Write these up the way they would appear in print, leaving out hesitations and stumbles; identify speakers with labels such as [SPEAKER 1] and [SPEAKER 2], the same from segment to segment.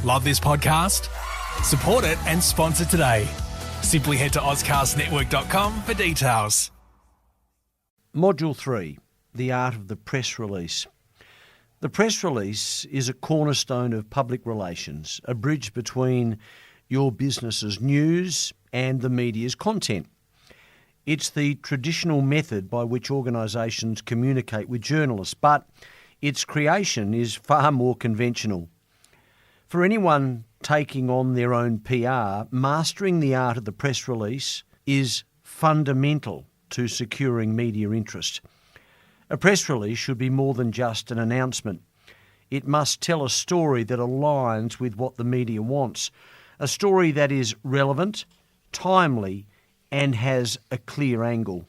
[SPEAKER 1] Love this podcast? Support it and sponsor today. Simply head to AuscastNetwork.com for details.
[SPEAKER 2] Module 3, the art of the press release. The press release is a cornerstone of public relations, a bridge between your business's news and the media's content. It's the traditional method by which organisations communicate with journalists, but its creation is far more conventional. For anyone taking on their own PR, mastering the art of the press release is fundamental to securing media interest. A press release should be more than just an announcement. It must tell a story that aligns with what the media wants, a story that is relevant, timely, and has a clear angle.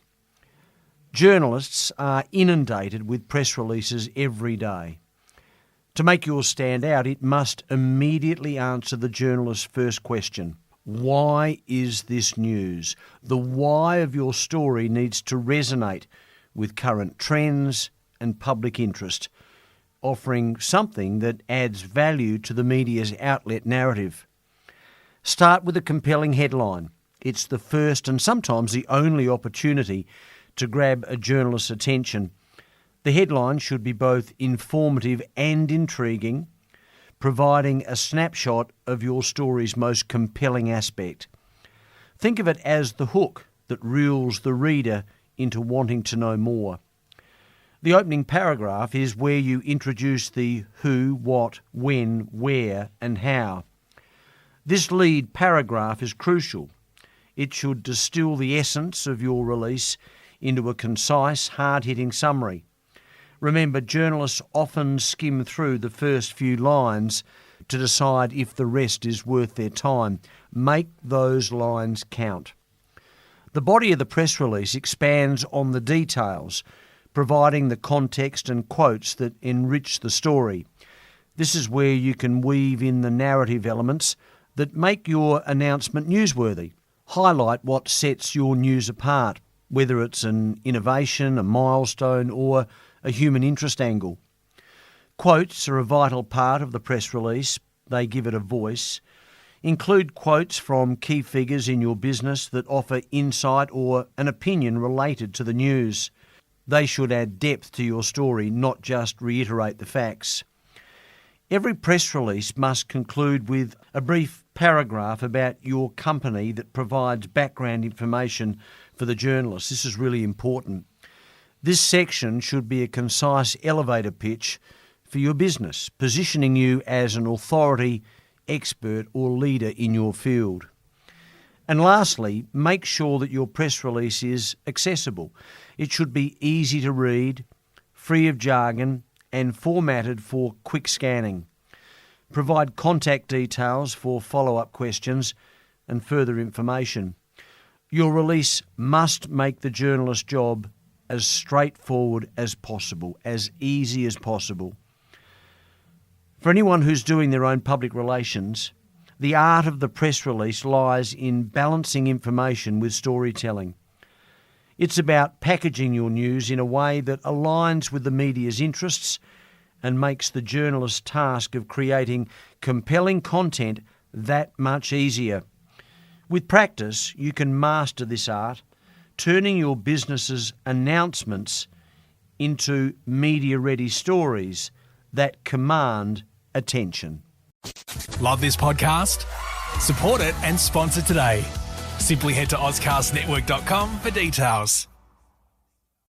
[SPEAKER 2] Journalists are inundated with press releases every day. To make yours stand out, it must immediately answer the journalist's first question. Why is this news? The why of your story needs to resonate with current trends and public interest, offering something that adds value to the media's outlet narrative. Start with a compelling headline. It's the first and sometimes the only opportunity to grab a journalist's attention. The headline should be both informative and intriguing, providing a snapshot of your story's most compelling aspect. Think of it as the hook that reels the reader into wanting to know more. The opening paragraph is where you introduce the who, what, when, where, and how. This lead paragraph is crucial. It should distill the essence of your release into a concise, hard-hitting summary. Remember, journalists often skim through the first few lines to decide if the rest is worth their time. Make those lines count. The body of the press release expands on the details, providing the context and quotes that enrich the story. This is where you can weave in the narrative elements that make your announcement newsworthy. Highlight what sets your news apart, whether it's an innovation, a milestone, or a human interest angle. Quotes are a vital part of the press release. They give it a voice. Include quotes from key figures in your business that offer insight or an opinion related to the news. They should add depth to your story, not just reiterate the facts. Every press release must conclude with a brief paragraph about your company that provides background information for the journalist. This is really important. This section should be a concise elevator pitch for your business, positioning you as an authority, expert, or leader in your field. And lastly, make sure that your press release is accessible. It should be easy to read, free of jargon, and formatted for quick scanning. Provide contact details for follow-up questions and further information. Your release must make the journalist's job as straightforward as possible, as easy as possible. For anyone who's doing their own public relations, the art of the press release lies in balancing information with storytelling. It's about packaging your news in a way that aligns with the media's interests and makes the journalist's task of creating compelling content that much easier. With practice, you can master this art, turning your business's announcements into media-ready stories that command attention.
[SPEAKER 1] Love this podcast? Support it and sponsor today. Simply head to AuscastNetwork.com for details.